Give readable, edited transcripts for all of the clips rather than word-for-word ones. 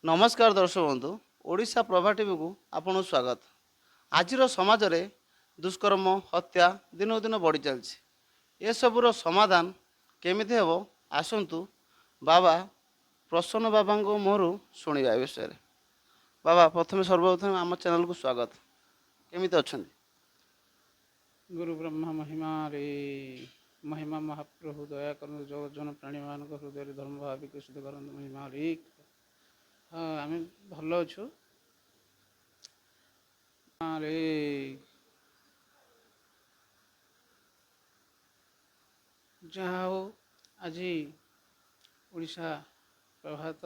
नमस्कार दर्शक बंधु ओडिशा प्रभा टीवी को आपन स्वागत। आज समाज में दुष्कर्म हत्या दिन दिन बढ़ी चलती ए सबूर समाधान केमी हम आसतु बाबा प्रसन्न बाबा मोहर शुणा विषय। बाबा प्रथम सर्वप्रथम आम चैनल को स्वागत। केमी अच्छा? गुरु ब्रह्मा महिमा रे महिमा महाप्रभु दया कर जन प्राणी मान हृदय धर्म भाव विकसित कर महिमा रे। हाँ आम भल अच्छु रे। जहाँ हो आज ओडिशा प्रभात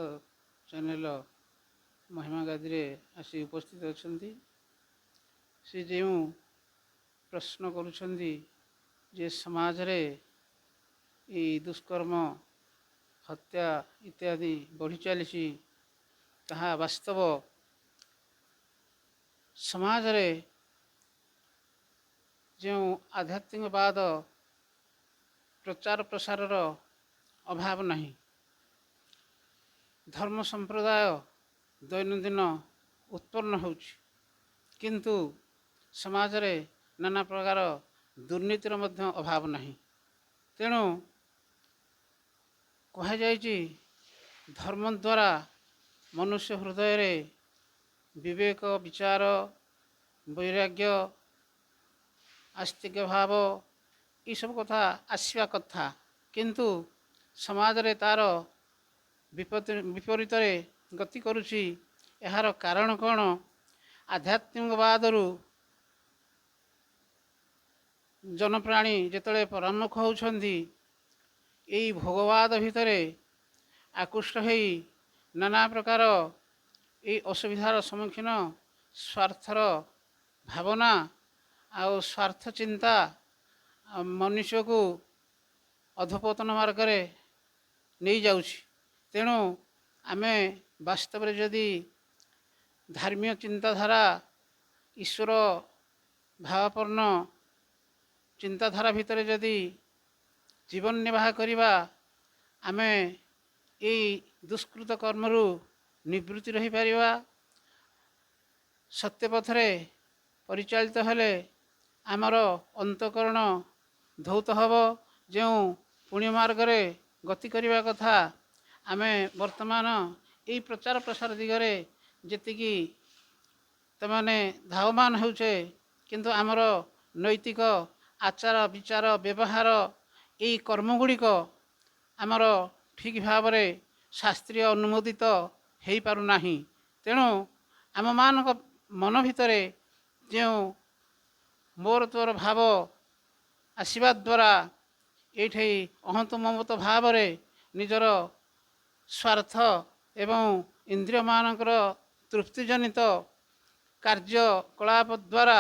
चैनल महिमा गादी रे आसी उपस्थित अच्छा से जो प्रश्न करुछंदी जे समाज रे ई दुष्कर्म हत्या इत्यादि बढ़ी चली ताहा वास्तव समाज रे जो आध्यात्मिकवाद प्रचार प्रसार अभाव नहीं। धर्म संप्रदाय दैनंदिन उत्पन्न होउछि किंतु समाज रे नाना प्रकार दुर्नीतिर मध्य अभाव नहीं। तेणु कह जाइछि धर्म द्वारा मनुष्य हृदय रे विवेक विचार वैराग्य आस्तिक भाव ये सब कथा आसवा कथा किंतु समाज रे तार विपरीत गति करुछि। यार कारण कौन? आध्यात्मिकवाद जनप्राणी जिते परामुख होउछंदी यही भोगवाद भितर आकृष्ट हो नाना प्रकार ये असुविधार सम्मुखीन स्वार्थर भावना आउ स्वार्थ चिंता मनुष्य को अधपतन मार्ग नहीं जाउछि। तेणु आमे वास्तव में जदि धार्मिक चिंताधारा ईश्वर भावपूर्ण चिंताधारा भितर जदि जीवन निर्वाह करिबा आमे ये दुष्कृत कर्मरु निवृत्ति रही पारिबा। सत्य पथरे परिचालित हेले आमर अंतकरण धौत हब। जो पुण्य मार्ग रे गति करिबा कथा आमे वर्तमान यही प्रचार प्रसार दिगरे जेतिकी तमाने धावमान होउछे किंतु आमर नैतिक आचार विचार व्यवहार यही कर्मगुड़िक आमर ठीक भाव में शास्त्रीय अनुमोदित हो पारुना। तेणु आम मान मन भितर जो मोर तोर भाव आसवा द्वारा ये अहंत ममत भाव में निजर स्वार्थ एवं इंद्रिय मानकर तृप्तिजनित कार्यकलाप द्वारा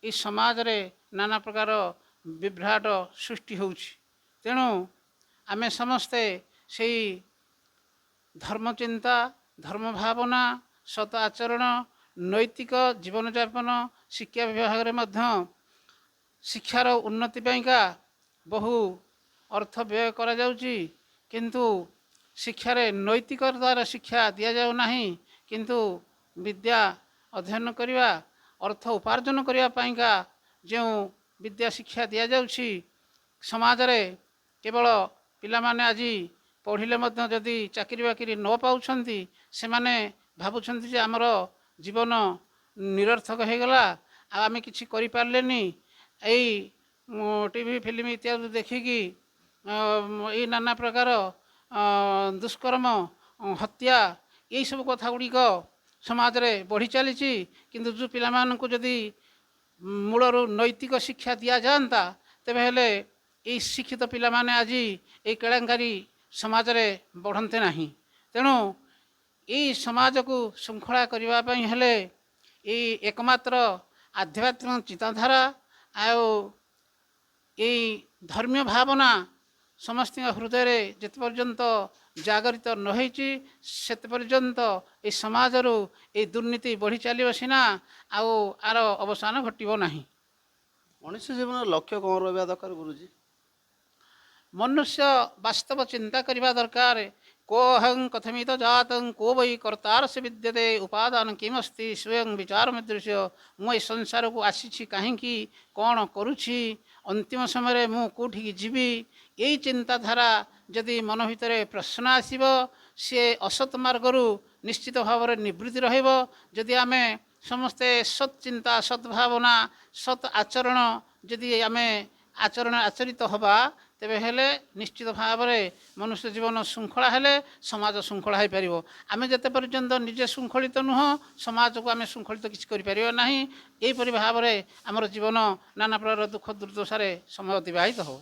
इस समाज रे नाना प्रकार विभ्राट सृष्टि होउछि। तेणु आमे समस्ते से धर्म चिंता धर्म भावना सत आचरण नैतिक जीवन यापन शिक्षा विभाग रे मध्य शिक्षार उन्नति पाइका बहु अर्थ व्यय करा जाउछि किंतु शिक्षा रे नैतिक द्वारा शिक्षा दिया जाउ नाही। किंतु विद्या अध्ययन करिवा अर्थ उपार्जन करिवा पाइका जो विद्या शिक्षा दिया जाउछि समाज रे केवल पिला माने आज पढ़िले मध्य जदि चाकरी बाकरी न पाउछंती से माने भाबुछंती जे हमर जीवन निरर्थक हो गला आमे किछि करि पारलेनी। एई टीवी फिल्म इत्यादि देखिकी ये नाना प्रकार दुष्कर्म हत्या यही सब कथा गुड़िक समाज रे बढ़ी चली। किंतु जो पिला मानकु जदि मूलरू नैतिक शिक्षा दिया जाता तेबे हेले ये शिक्षित पिला माने आज ये केलेंकारी समाज रे बढ़ते नहीं। तेणु ये समाज को श्रृंखला करिबा पई हेले ये एकमात्र आध्यात्मिक चिंताधारा आउ ये धर्मीय भावना समस्त हृदय रे जेते पर्यंत जागरित न होइछि सेते पर्यंत ये समाज रो ये दुर्नीति बढ़ी चलियो सिना आउ आर अवसान घटिबो नाही। मनुष्य जीवन लक्ष्य कौन रहा दरकार गुरुजी? मनुष्य वास्तव चिंता करने दरकार कोऽहं कथमित जातं को वै कर्तारस्य विद्यते उपादान किमस्ति स्वयं विचार दृश्य ମୁଁ ଏ ସଂସାରକୁ ଆସିଛି କାହିଁକି କ'ଣ କରୁଛି ଅନ୍ତିମ ସମୟରେ ମୁଁ କେଉଁଠିକି ଯିବି ଏଇ ଚିନ୍ତାଧାରା ଯଦି ମନ ଭିତରେ ପ୍ରଶ୍ନ ଆସିବ ସିଏ ଅସତ୍ ମାର୍ଗରୁ ନିଶ୍ଚିତ ଭାବରେ ନିବୃତ୍ତି ରହିବ। ଯଦି ଆମେ ସମସ୍ତେ ସତ୍ ଚିନ୍ତା ସତ୍ ଭାବନା ସତ୍ ଆଚରଣ ଯଦି ଆମେ ଆଚରିତ ହେବା ତେବେ ହେଲେ ନିଶ୍ଚିତ ଭାବରେ ମନୁଷ୍ୟ ଜୀବନ ଶୃଙ୍ଖଳା ହେଲେ ସମାଜ ଶୃଙ୍ଖଳା ହୋଇପାରିବ। ଆମେ ଯେତେ ପର୍ଯ୍ୟନ୍ତ ନିଜେ ଶୃଙ୍ଖଳିତ ନୁହଁ ସମାଜକୁ ଆମେ ଶୃଙ୍ଖଳିତ କିଛି କରିପାରିବା ନାହିଁ। ଏହିପରି ଭାବରେ ଆମର ଜୀବନ ନାନା ପ୍ରକାର ଦୁଃଖ ଦୁର୍ଦ୍ଦଶାରେ ସମୟ ଅତିବାହିତ ହେବ।